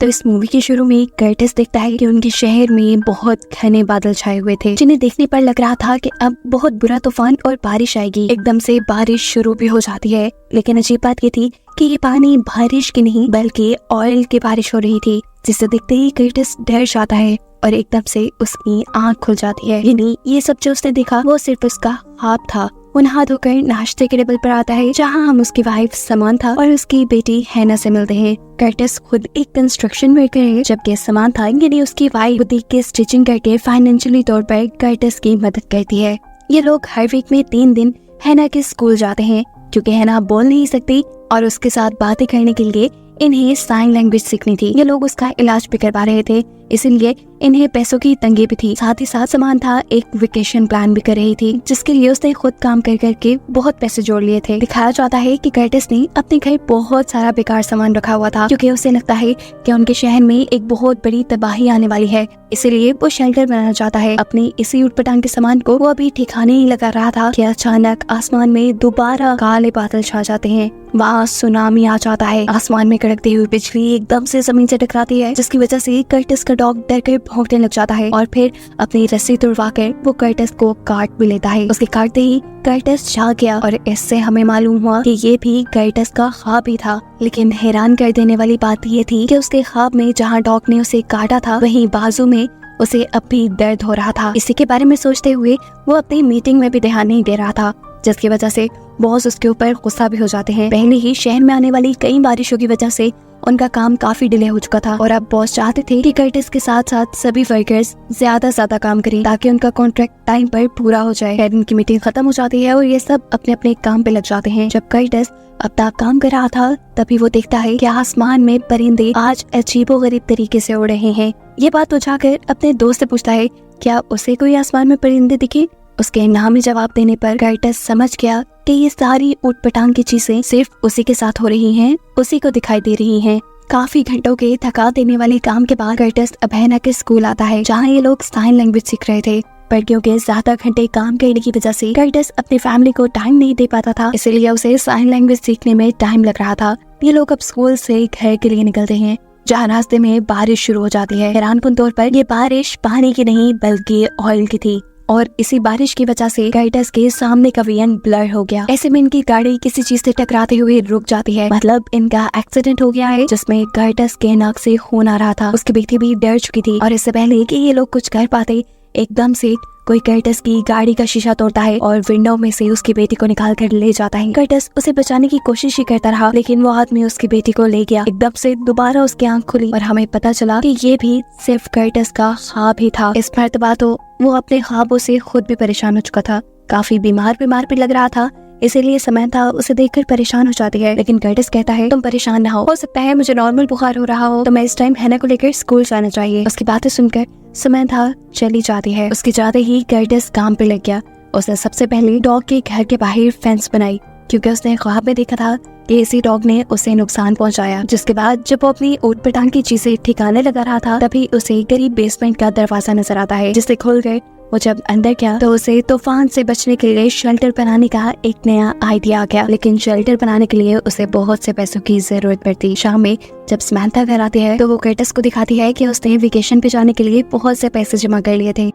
तो इस मूवी के शुरू में कर्टिस देखता है कि उनके शहर में बहुत घने बादल छाए हुए थे, जिन्हें देखने पर लग रहा था कि अब बहुत बुरा तूफान और बारिश आएगी। एकदम से बारिश शुरू भी हो जाती है, लेकिन अजीब बात ये थी कि ये पानी बारिश की नहीं बल्कि ऑयल की बारिश हो रही थी, जिसे देखते ही कर्टिस डर जाता है और एकदम से उसकी आंख खुल जाती है। यानी ये सब जो उसने देखा वो सिर्फ उसका ख्वाब था। वो नहा धोकर नाश्ते के टेबल पर आता है, जहाँ हम उसकी वाइफ समांथा और उसकी बेटी हैना से मिलते हैं। कर्टिस खुद एक कंस्ट्रक्शन वर्कर है, जबकि समांथा यानी उसकी वाइफ बुटीक की स्टिचिंग करके फाइनेंशियली तौर पर कर्टिस की मदद करती है। ये लोग हर वीक में 3 दिन हैना के स्कूल जाते हैं, क्योंकि हैना बोल नहीं सकती और उसके साथ बातें करने के लिए इन्हें साइन लैंग्वेज सीखनी थी। ये लोग उसका इलाज भी करवा रहे थे, इसीलिए इन्हें पैसों की तंगी भी थी। साथ ही साथ समांथा एक वेकेशन प्लान भी कर रही थी, जिसके लिए उसने खुद काम कर करके बहुत पैसे जोड़ लिए थे। दिखाया जाता है कि कर्टिस ने अपने घर बहुत सारा बेकार सामान रखा हुआ था, क्योंकि उसे लगता है कि उनके शहर में एक बहुत बड़ी तबाही आने वाली है, इसीलिए वो शेल्टर बनाना चाहता है। अपनी इसी उटपटांग के सामान को वो अभी ठिकाने ही लगा रहा था कि अचानक आसमान में दोबारा काले बादल छा जाते हैं। वहाँ सुनामी आ जाता है। आसमान में कड़कती हुई बिजली एकदम से जमीन से टकराती है, जिसकी वजह से कर्टिस का डॉग डर कर भौंकने लग जाता है और फिर अपनी रस्सी तुड़वाकर वो कर्टिस को काट भी लेता है। उसके काटते ही कर्टिस जाग गया और इससे हमें मालूम हुआ कि ये भी कर्टिस का ख्वाब ही था। लेकिन हैरान कर देने वाली बात ये थी कि उसके ख्वाब में जहाँ डॉग ने उसे काटा था, वहीं बाजू में उसे अब भी दर्द हो रहा था। इसी के बारे में सोचते हुए वो अपनी मीटिंग में भी ध्यान नहीं दे रहा था, जिसकी वजह से बॉस उसके ऊपर गुस्सा भी हो जाते हैं। पहले ही शहर में आने वाली कई बारिशों की वजह से उनका काम काफी डिले हो चुका था और अब बॉस चाहते थे कि कर्टिस के साथ साथ सभी वर्कर्स ज्यादा काम करें, ताकि उनका कॉन्ट्रैक्ट टाइम पर पूरा हो जाए। फिर उनकी मीटिंग खत्म हो जाती है और ये सब अपने अपने काम पे लग जाते हैं। जब कर्टिस अब तक काम कर रहा था, तभी वो देखता है कि आसमान में परिंदे आज अजीबोगरीब तरीके से उड़ रहे हैं। ये बात वो जाकर अपने दोस्त से पूछता है, क्या उसे कोई आसमान में परिंदे दिखे? उसके नामी जवाब देने पर कर्टिस समझ गया कि ये सारी उटपटांग की चीजें सिर्फ उसी के साथ हो रही हैं, उसी को दिखाई दे रही हैं। काफी घंटों के थका देने वाले काम के बाद कर्टिस अब हैना के स्कूल आता है, जहाँ ये लोग साइन लैंग्वेज सीख रहे थे। पर क्योंकि ज्यादा घंटे काम करने की वजह से कर्टिस अपनी फैमिली को टाइम नहीं दे पाता था, इसलिए उसे साइन लैंग्वेज सीखने में टाइम लग रहा था। ये लोग अब स्कूल से घर के लिए निकलते हैं, जहाँ रास्ते में बारिश शुरू हो जाती है। हैरानकुन तौर पर ये बारिश पानी की नहीं बल्कि ऑयल की थी और इसी बारिश की वजह से कर्टिस के सामने का विजन ब्लर हो गया। ऐसे में इनकी गाड़ी किसी चीज से टकराते हुए रुक जाती है, मतलब इनका एक्सीडेंट हो गया है, जिसमें कर्टिस के नाक से खून आ रहा था। उसकी बेटी भी डर चुकी थी और इससे पहले कि ये लोग कुछ कर पाते, एकदम से कोई कर्टिस की गाड़ी का शीशा तोड़ता है और विंडो में से उसकी बेटी को निकाल कर ले जाता है। कर्टिस उसे बचाने की कोशिश ही करता रहा, लेकिन वो आदमी उसकी बेटी को ले गया। एकदम से दोबारा उसकी आंख खुली और हमें पता चला कि ये भी सिर्फ कर्टिस का ख्वाब ही था। इस मर्तबा तो वो अपने ख्वाबों से खुद भी परेशान हो चुका था, काफी बीमार भी लग रहा था, इसीलिए समांथा उसे देखकर परेशान हो जाती है। लेकिन कर्टिस कहता है, तुम परेशान ना हो सकता है मुझे नॉर्मल बुखार हो रहा हो, तो मैं इस टाइम हैना को लेकर स्कूल जाना चाहिए। उसकी बातें सुनकर समांथा चली जाती है। उसके जाते ही कर्टिस काम पे लग गया। उसने सबसे पहले डॉग के घर के बाहर फेंस बनाई, क्योंकि उसने ख्वाब में देखा था कि इसी डॉग ने उसे नुकसान पहुंचाया। जिसके बाद जब वो अपनी ऊट-पटांग की चीजें ठिकाने लगा रहा था, तभी उसे करीब बेसमेंट का दरवाजा नजर आता है, जिसे खोल कर वो जब अंदर गया तो उसे तूफान से बचने के लिए शेल्टर बनाने का एक नया आइडिया आ गया। लेकिन शेल्टर बनाने के लिए उसे बहुत से पैसों की जरूरत पड़ती। शाम में जब समांथा घर आती है तो वो कर्टिस को दिखाती है कि उसने वेकेशन पे जाने के लिए बहुत से पैसे जमा कर लिए थे।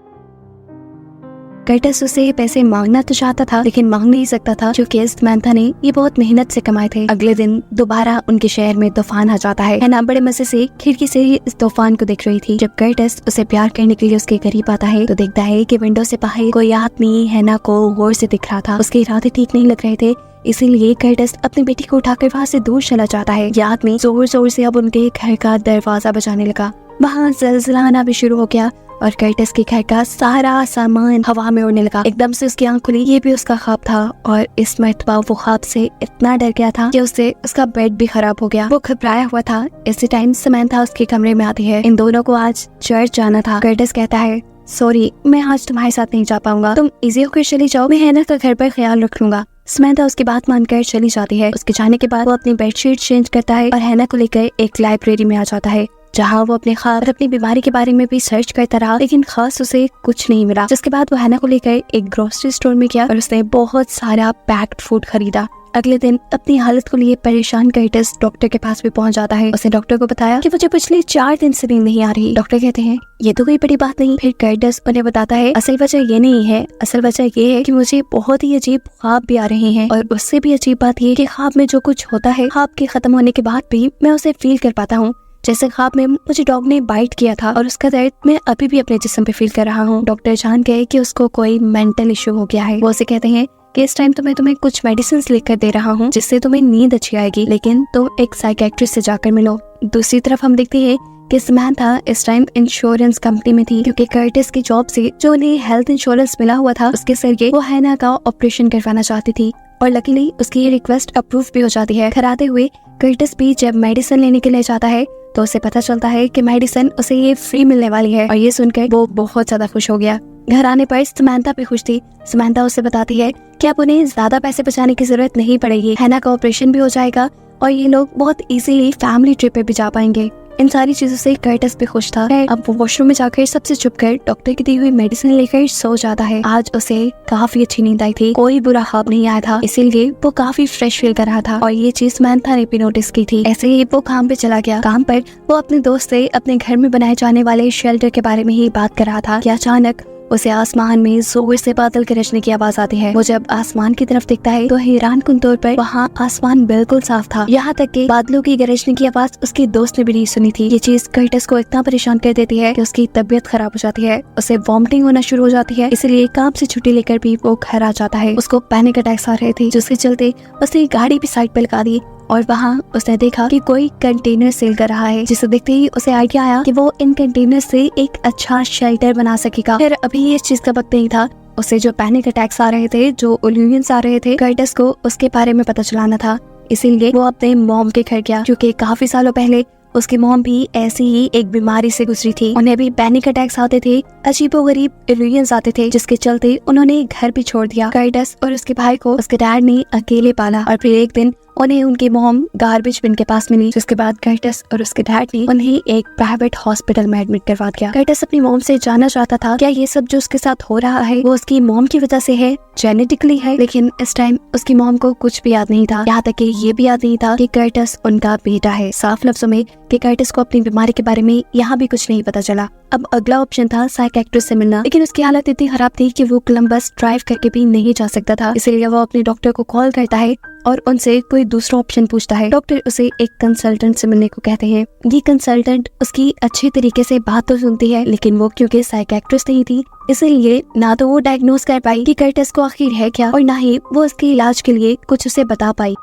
कर्टिस उसे पैसे मांगना तो चाहता था, लेकिन मांग नहीं सकता था, क्योंकि समांथा ने ये बहुत मेहनत से कमाए थे। अगले दिन दोबारा उनके शहर में तूफान आ जाता है। हैना बड़े मजे से खिड़की से ही इस तूफान को देख रही थी। जब कर्टिस उसे प्यार करने के लिए उसके करीब आता है तो देखता है कि विंडो से बाहर कोई आदमी हैना को गौर से दिख रहा था। उसके इरादे ठीक नहीं लग रहे थे, इसीलिए कर्टिस अपनी बेटी को उठाकर वहाँ से दूर चला जाता है। यह आदमी जोर जोर से अब उनके घर का दरवाजा बजाने लगा। वहाँ ज़लज़ला आना भी शुरू हो गया और कर्टिस के घर का सारा सामान हवा में उड़ने लगा। एकदम से उसकी आंख खुली। ये भी उसका ख्वाब था और इस मर्तबा वो ख्वाब से इतना डर गया था कि उससे उसका बेड भी खराब हो गया। वो घबराया हुआ था। इसी टाइम समांथा उसके कमरे में आती है। इन दोनों को आज चर्च जाना था। कर्टिस कहता है, सॉरी मैं आज तुम्हारे साथ नहीं जा पाऊंगा, तुम इजी होकर चली जाओ, मैं हैना का घर पर ख्याल रख लूंगा। समांथा उसकी बात मानकर चली जाती है। उसके जाने के बाद वो अपनी बेडशीट चेंज करता है और हैना को लेकर एक लाइब्रेरी में आ जाता है, जहाँ वो अपने ख्वाब और अपनी बीमारी के बारे में भी सर्च करता रहा, लेकिन खास उसे कुछ नहीं मिला। जिसके बाद वो हैना को लेकर एक ग्रोसरी स्टोर में गया और उसने बहुत सारा पैक्ड फूड खरीदा, अगले दिन अपनी हालत को लिए परेशान कर्टिस डॉक्टर के पास भी पहुंच जाता है। उसने डॉक्टर को बताया कि मुझे पिछले 4 दिन से नींद नहीं आ रही। डॉक्टर कहते हैं ये तो कोई बड़ी बात नहीं। फिर कर्टिस उन्हें बताता है असल वजह ये नहीं है, असल वजह ये है कि मुझे बहुत ही अजीब ख्वाब भी आ रहे हैं, और उससे भी अजीब बात ये कि ख्वाब में जो कुछ होता है ख्वाब के खत्म होने के बाद भी मैं उसे फील कर पाता हूँ। जैसे ख्वाब में मुझे डॉग ने बाइट किया था और उसका दर्द मैं अभी भी अपने जिस्म पे फील कर रहा हूँ। डॉक्टर जान गए कि उसको कोई मेंटल इश्यू हो गया है। वो उसे कहते हैं कि इस टाइम तो मैं तुम्हें कुछ मेडिसिन लिख कर दे रहा हूँ जिससे तुम्हें नींद अच्छी आएगी, लेकिन तुम एक साइकेट्रिस्ट से जाकर मिलो। दूसरी तरफ हम देखते हैं कि समंथा इस टाइम इंश्योरेंस कंपनी में थी, क्योंकि कर्टिस की जॉब से जो उन्हें हेल्थ इंश्योरेंस मिला हुआ था उसके जरिए वो हैना का ऑपरेशन करवाना चाहती थी, और लकीली उसकी ये रिक्वेस्ट अप्रूव भी हो जाती है। घर आते हुए कर्टिस भी जब मेडिसिन लेने के लिए जाता है तो उसे पता चलता है कि मेडिसिन उसे ये फ्री मिलने वाली है, और ये सुनकर वो बहुत ज्यादा खुश हो गया। घर आने पर समंथा भी खुश थी। समंथा उसे बताती है कि अब उन्हें ज्यादा पैसे बचाने की जरूरत नहीं पड़ेगी, हैना का ऑपरेशन भी हो जाएगा और ये लोग बहुत इजीली फैमिली ट्रिप पे भी जा पाएंगे। इन सारी चीजों से कर्टिस भी खुश था। अब वो वॉशरूम में जाकर सबसे छुप कर डॉक्टर की दी हुई मेडिसिन लेकर सो जाता है। आज उसे काफी अच्छी नींद आई थी, कोई बुरा ख्वाब नहीं आया था, इसीलिए वो काफी फ्रेश फील कर रहा था, और ये चीज समंथा ने भी नोटिस की थी। ऐसे ही वो काम पे चला गया। काम पर वो अपने दोस्त से अपने घर में बनाए जाने वाले शेल्टर के बारे में ही बात कर रहा था कि अचानक उसे आसमान में जोर से बादल गरजने की आवाज आती है। वो जब आसमान की तरफ देखता है तो हैरानकुन तौर पर वहाँ आसमान बिल्कुल साफ था, यहाँ तक कि बादलों की गरजने की आवाज उसके दोस्त ने भी नहीं सुनी थी। ये चीज कर्टिस को इतना परेशान कर देती है कि उसकी तबीयत खराब हो जाती है, उसे वॉमिटिंग होना शुरू हो जाती है, इसलिए काम से छुट्टी लेकर भी वो घर आ जाता है। उसको पैनिक अटैक्स आ रहे थे, जिसके चलते उसने गाड़ी भी साइड पर लगा दी, और वहाँ उसने देखा कि कोई कंटेनर सेल कर रहा है, जिसे देखते ही उसे आइडिया आया कि वो इन कंटेनर से एक अच्छा शेल्टर बना सकेगा। फिर अभी इस चीज का वक्त नहीं था। उसे जो पैनिक अटैक्स आ रहे थे, जो इल्यूजन्स आ रहे थे, कर्टिस को उसके बारे में पता चलाना था, इसीलिए वो अपने मॉम के घर गया, क्योंकि काफी सालों पहले उसकी मॉम भी ऐसी ही एक बीमारी से गुजरी थी। उन्हें भी पैनिक अटैक्स आते थे, अजीबोगरीब इल्यूजन्स आते थे, जिसके चलते उन्होंने घर भी छोड़ दिया। कर्टिस और उसके भाई को उसके डैड ने अकेले पाला, और फिर एक दिन उन्हें उनकी मॉम गार्बेज बिन के पास मिली, जिसके बाद कर्टिस और उसके डैड ने उन्हें एक प्राइवेट हॉस्पिटल में एडमिट करवा दिया। कर्टिस अपनी मॉम से जानना चाहता था क्या ये सब जो उसके साथ हो रहा है वो उसकी मॉम की वजह से है, जेनेटिकली है, लेकिन इस टाइम उसकी मॉम को कुछ भी याद नहीं था, यहाँ तक कि ये भी याद नहीं था कि कर्टिस उनका बेटा है। साफ लफ्जों में कि कर्टिस को अपनी बीमारी के बारे में यहाँ भी कुछ नहीं पता चला। अब अगला ऑप्शन था साइकेट्रिस्ट से मिलना, लेकिन उसकी हालत इतनी खराब थी कि वो कोलंबस ड्राइव करके भी नहीं जा सकता था, इसलिए वो अपने डॉक्टर को कॉल करता है और उनसे कोई दूसरा ऑप्शन पूछता है। डॉक्टर उसे एक कंसल्टेंट से मिलने को कहते हैं। ये कंसल्टेंट उसकी अच्छे तरीके से बात तो सुनती है, लेकिन वो क्योंकि साइकेट्रिस्ट नहीं थी, इसलिए ना तो वो डायग्नोज कर पाई कि कर्टिस को आखिर है क्या, और ना ही वो उसके इलाज के लिए कुछ उसे बता पाई।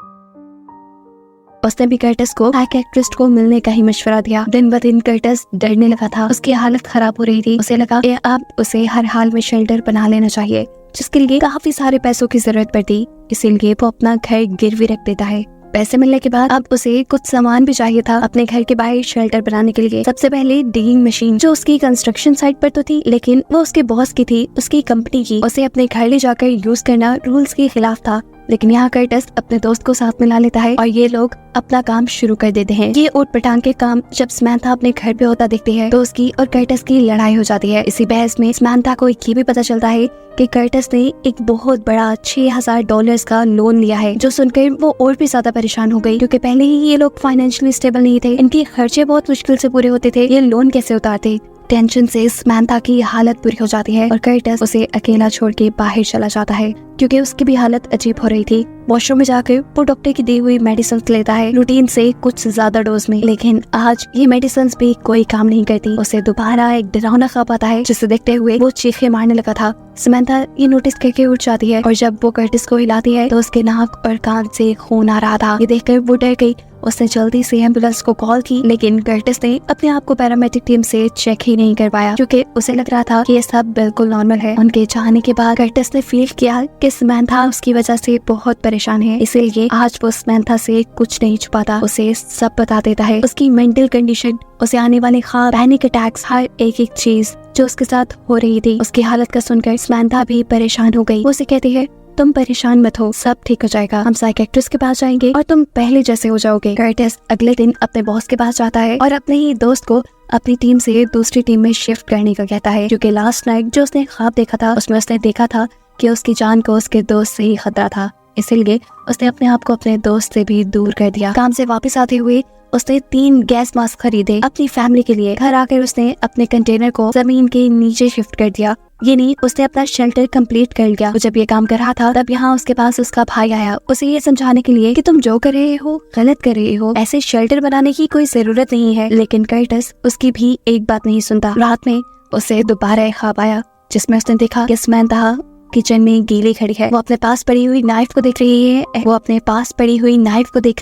उसने भी कर्टिस को साइकेट्रिस्ट को मिलने का ही मशवरा दिया। दिन ब दिन कर्टिस डरने लगा था, उसकी हालत खराब हो रही थी। उसे लगा कि अब उसे हर हाल में शेल्टर बना लेना चाहिए, जिसके लिए काफी सारे पैसों की जरूरत पड़ती, इसीलिए वो अपना घर गिरवी रख देता है। पैसे मिलने के बाद अब उसे कुछ सामान भी चाहिए था अपने घर के बाहर शेल्टर बनाने के लिए। सबसे पहले डिगिंग मशीन, जो उसकी कंस्ट्रक्शन साइट पर तो थी, लेकिन वो उसके बॉस की थी, उसकी कंपनी की। उसे अपने घर ले जाकर यूज करना रूल्स के खिलाफ था, लेकिन यहाँ कर्टिस अपने दोस्त को साथ मिला लेता है और ये लोग अपना काम शुरू कर देते हैं। ये ऊट पटांग के काम जब समंथा अपने घर पे होता देखती है तो उसकी और कर्टिस की लड़ाई हो जाती है। इसी बहस में समंथा को ये भी पता चलता है कि कर्टिस ने एक बहुत बड़ा $6000 का लोन लिया है, जो सुनकर वो और भी ज्यादा परेशान हो गई, क्योंकि पहले ही ये लोग फाइनेंशियली स्टेबल नहीं थे, इनके खर्चे बहुत मुश्किल से पूरे होते थे, ये लोन कैसे उतारते। टेंशन से समंथा की हालत बुरी हो जाती है और कर्टिस उसे अकेला छोड़ के बाहर चला जाता है, क्योंकि उसकी भी हालत अजीब हो रही थी। वॉशरूम में जाकर वो डॉक्टर की दी हुई मेडिसिन लेता है, रूटीन से कुछ ज्यादा डोज में, लेकिन आज ये मेडिसिन भी कोई काम नहीं करती। उसे दोबारा एक डरावना ख्वाब आता है, जिसे देखते हुए वो चीखें मारने लगा था। समंथा ये नोटिस करके उठ जाती है और जब वो कर्टिस को हिलाती है तो उसके नाक और कान से खून आ रहा था। ये देखकर वो डर गई। उसने जल्दी से एम्बुलेंस को कॉल की, लेकिन कर्टिस ने अपने आप को पैरामेडिक टीम से चेक ही नहीं कर पाया, क्योंकि उसे लग रहा था कि ये सब बिल्कुल नॉर्मल है। उनके जाने के बाद कर्टिस ने फील किया कि समंथा उसकी वजह से बहुत परेशान है, इसीलिए आज वो समंथा से कुछ नहीं छुपाता, उसे सब बता देता है। उसकी मेंटल कंडीशन, उसे आने वाले ख्वाब, पैनिक अटैक्स, हर एक चीज जो उसके साथ हो रही थी। उसकी हालत का सुनकर समंथा भी परेशान हो गई। वो उसे कहती है, तुम परेशान मत हो, सब ठीक हो जाएगा, हम साइकेट्रिस्ट के पास जाएंगे और तुम पहले जैसे हो जाओगे। कर्टिस अगले दिन अपने बॉस के पास जाता है और अपने ही दोस्त को अपनी टीम से दूसरी टीम में शिफ्ट करने का कहता है, क्योंकि लास्ट नाइट जो उसने ख्वाब देखा था उसमें उसने देखा था कि उसकी जान को उसके दोस्त से ही खतरा था, इसीलिए उसने अपने आप को अपने दोस्त से भी दूर कर दिया। काम से वापस आते हुए उसने 3 गैस मास्क खरीदे अपनी फैमिली के लिए। घर आकर उसने अपने कंटेनर को जमीन के नीचे शिफ्ट कर दिया। ये नहीं, उसने अपना शेल्टर कंप्लीट कर लिया। जब ये काम कर रहा था तब यहाँ उसके पास उसका भाई आया, उसे ये समझाने के लिए कि तुम जो कर रहे हो गलत कर रहे हो, ऐसे शेल्टर बनाने की कोई जरूरत नहीं है। लेकिन कर्टिस उसकी भी एक बात नहीं सुनता। रात में उसे दोबारा एक ख्वाब आया जिसमें उसने देखा कि समंथा किचन में गीली खड़ी है। वो अपने पास पड़ी हुई नाइफ को देख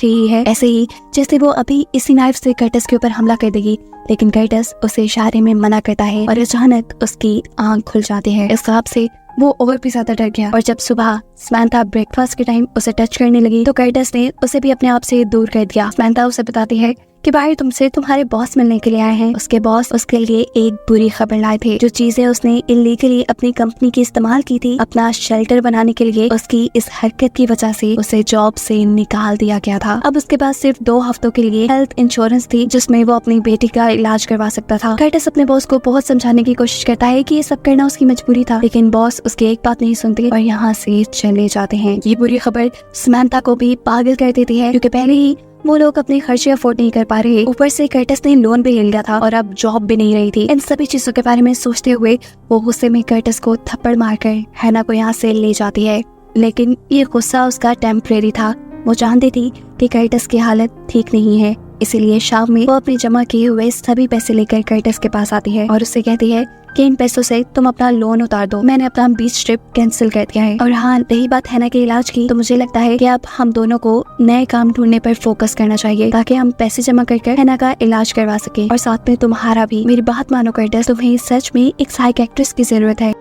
रही है। ऐसे ही जैसे वो अभी इसी नाइफ से कर्टिस के ऊपर हमला कर देगी, लेकिन कर्टिस उसे इशारे में मना करता है और अचानक उसकी आंख खुल जाती है। इस ख्वाब से वो और भी ज्यादा डर गया और जब सुबह समंथा ब्रेकफास्ट के टाइम उसे टच करने लगी तो कर्टिस ने उसे भी अपने आप से दूर कर दिया। समंथा उसे बताती है कि बाहर तुमसे तुम्हारे बॉस मिलने के लिए आए हैं। उसके बॉस उसके लिए एक बुरी खबर लाए थे। जो चीजें उसने इलीगली अपनी कंपनी की इस्तेमाल की थी अपना शेल्टर बनाने के लिए, उसकी इस हरकत की वजह से उसे जॉब से निकाल दिया गया था। अब उसके पास सिर्फ 2 हफ्तों के लिए हेल्थ इंश्योरेंस थी जिसमें वो अपनी बेटी का इलाज करवा सकता था। कर्टिस अपने बॉस को बहुत समझाने की कोशिश करता है कि ये सब करना उसकी मजबूरी था, लेकिन बॉस उसकी एक बात नहीं सुनते और यहाँ से चले जाते हैं। ये बुरी खबर समंथा को भी पागल कर देती है क्योंकि पहले ही वो लोग अपने खर्चे अफोर्ड नहीं कर पा रहे, ऊपर से कर्टिस ने लोन भी ले लिया था और अब जॉब भी नहीं रही थी। इन सभी चीजों के बारे में सोचते हुए वो गुस्से में कर्टिस को थप्पड़ मारकर हैना को यहाँ से ले जाती है। लेकिन ये गुस्सा उसका टेम्परेरी था। वो जानती थी कि कर्टिस की हालत ठीक नहीं है, इसीलिए शाम में वो अपने जमा किए हुए सभी पैसे लेकर कर्टिस के पास आती है और उससे कहती है कि इन पैसों से तुम अपना लोन उतार दो, मैंने अपना बीच ट्रिप कैंसिल कर दिया है। और हाँ, रही बात हैना के इलाज की, तो मुझे लगता है कि अब हम दोनों को नए काम ढूंढने पर फोकस करना चाहिए ताकि हम पैसे जमा कर हैना का इलाज करवा सके और साथ में तुम्हारा भी। मेरी बात मानो कर्टिस, तुम्हें सच में एक साइकियाट्रिस्ट की जरूरत है।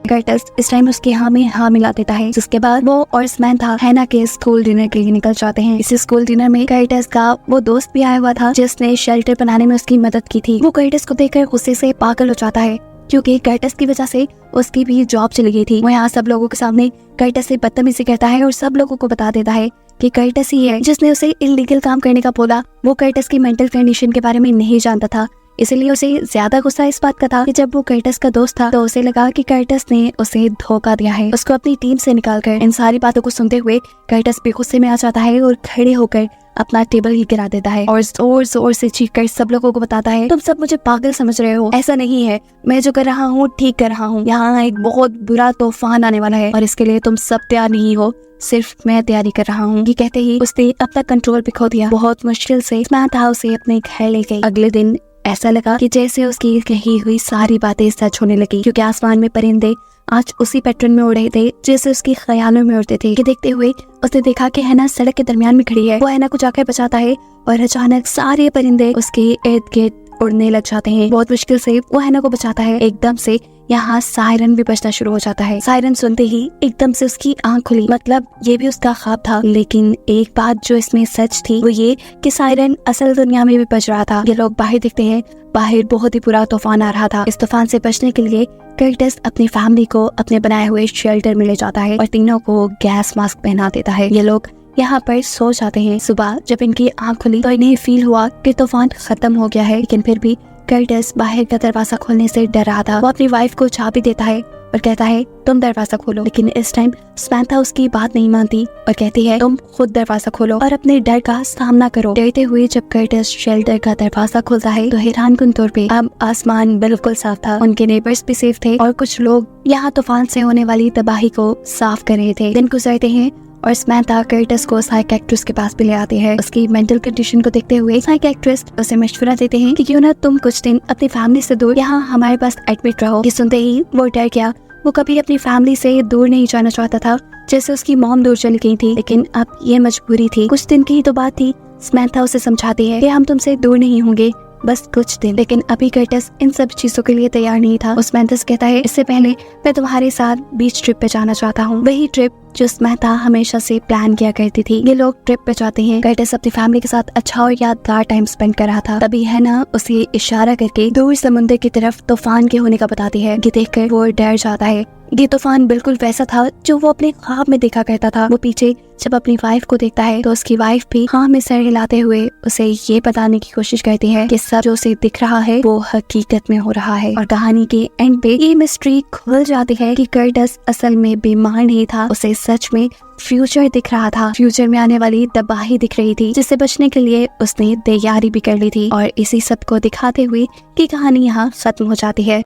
कर्टिस इस टाइम उसके हाँ में हाँ मिला देता है, जिसके बाद वो और समंथा हैना के स्कूल डिनर के लिए निकल जाते हैं। इस स्कूल डिनर में कर्टिस का वो दोस्त भी आया हुआ था जिसने शेल्टर बनाने में उसकी मदद की थी। वो कर्टिस को देखकर गुस्से से पागल हो जाता है क्योंकि कर्टिस की वजह से उसकी भी जॉब चली गई थी। वो यहाँ सब लोगों के सामने कर्टिस से बदतमीजी करता है और सब लोगों को बता देता है कि कर्टिस ही है जिसने उसे इलीगल काम करने का बोला। वो कर्टिस की मेंटल कंडीशन के बारे में नहीं जानता था, इसलिए उसे ज्यादा गुस्सा इस बात का था कि जब वो कर्टिस का दोस्त था तो उसे लगा कि कर्टिस ने उसे धोखा दिया है। उसको अपनी टीम से निकालकर इन सारी बातों को सुनते हुए कर्टिस भी गुस्से में आ जाता है और खड़े होकर अपना टेबल ही गिरा देता है और जोर जोर से चीखकर सब लोगों को बताता है, तुम सब मुझे पागल समझ रहे हो, ऐसा नहीं है, मैं जो कर रहा हूँ ठीक कर रहा हूँ। यहाँ एक बहुत बुरा तूफान आने वाला है और इसके लिए तुम सब तैयार नहीं हो, सिर्फ मैं तैयारी कर रहा हूँ। ये कहते ही उसने अपना कंट्रोल भी खो दिया। बहुत मुश्किल से समंथा उसे अपने घर ले गई। अगले दिन ऐसा लगा कि जैसे उसकी कही हुई सारी बातें सच होने लगी क्योंकि आसमान में परिंदे आज उसी पैटर्न में उड़ रहे थे जैसे उसकी ख्यालों में उड़ते थे। कि देखते हुए उसने देखा कि हैना सड़क के दरमियान में खड़ी है। वो हैना को जाकर बचाता है और अचानक सारे परिंदे उसके इर्द गिर्द उड़ने लग जाते हैं। बहुत मुश्किल से वो हैना को बचाता है। एकदम से यहाँ सायरन भी बजना शुरू हो जाता है। सायरन सुनते ही एकदम से उसकी आंख खुली, मतलब ये भी उसका ख्वाब था। लेकिन एक बात जो इसमें सच थी वो ये कि सायरन असल दुनिया में भी बज रहा था। ये लोग बाहर दिखते हैं, बाहर बहुत ही बुरा तूफान आ रहा था। इस तूफान से बचने के लिए कर्टिस अपनी फैमिली को अपने बनाए हुए शेल्टर में ले जाता है और तीनों को गैस मास्क पहना देता है। ये लोग यहाँ पर सो जाते हैं। सुबह जब इनकी आंख खुली तो इन्हें फील हुआ कि तूफान खत्म हो गया है, लेकिन फिर भी कर्टिस बाहर का दरवाजा खोलने से डर रहा था। वो अपनी वाइफ को चाबी देता है और कहता है तुम दरवाजा खोलो, लेकिन इस टाइम समंथा उसकी बात नहीं मानती और कहती है तुम खुद दरवाजा खोलो और अपने डर का सामना करो। डरते हुए जब कर्टिस शेल्टर का दरवाजा खोलता है तो हैरानकुन तौर पे अब आसमान बिल्कुल साफ था। उनके नेबर्स भी सेफ थे और कुछ लोग यहाँ तूफान से होने वाली तबाही को साफ कर रहे थे। दिन गुजरते हैं और समंथा कर्टिस को साइकियाट्रिस्ट के पास भी ले आती है। उसकी मेंटल कंडीशन को देखते हुए साइकियाट्रिस्ट उसे मशवरा देते हैं कि क्यों ना तुम कुछ दिन अपनी फैमिली से दूर यहाँ हमारे पास एडमिट रहो। ये सुनते ही वो डर गया। वो कभी अपनी फैमिली से दूर नहीं जाना चाहता था, जैसे उसकी मॉम दूर चली गई थी, लेकिन अब ये मजबूरी थी। कुछ दिन की ही तो बात थी। समंथा उसे समझाती है कि हम तुमसे दूर नहीं होंगे, बस कुछ दिन। लेकिन अभी कर्टिस इन सब चीजों के लिए तैयार नहीं था। उस समंथा कहता है इससे पहले मैं तुम्हारे साथ बीच ट्रिप पे जाना चाहता हूँ, वही ट्रिप जो समंथा हमेशा से प्लान किया करती थी। ये लोग ट्रिप पे जाते हैं। कर्टिस अपनी फैमिली के साथ अच्छा और यादगार टाइम स्पेंड कर रहा था। तभी हैना उसे इशारा करके दूर समुद्र की तरफ तूफान के होने का बताती है। ये देखकर वो डर जाता है। ये तूफान बिल्कुल वैसा था जो वो अपने ख्वाब में देखा करता था। वो पीछे जब अपनी वाइफ को देखता है तो उसकी वाइफ भी हाँ में सर हिलाते हुए उसे ये बताने की कोशिश करती है कि सब जो उसे दिख रहा है वो हकीकत में हो रहा है। और कहानी के एंड पे ये मिस्ट्री खुल जाती है कि कर्टिस असल में बीमार नहीं था, उसे सच में फ्यूचर दिख रहा था। फ्यूचर में आने वाली तबाही दिख रही थी, जिससे बचने के लिए उसने तैयारी भी कर ली थी। और इसी सब को दिखाते हुए की कहानी यहाँ खत्म हो जाती है।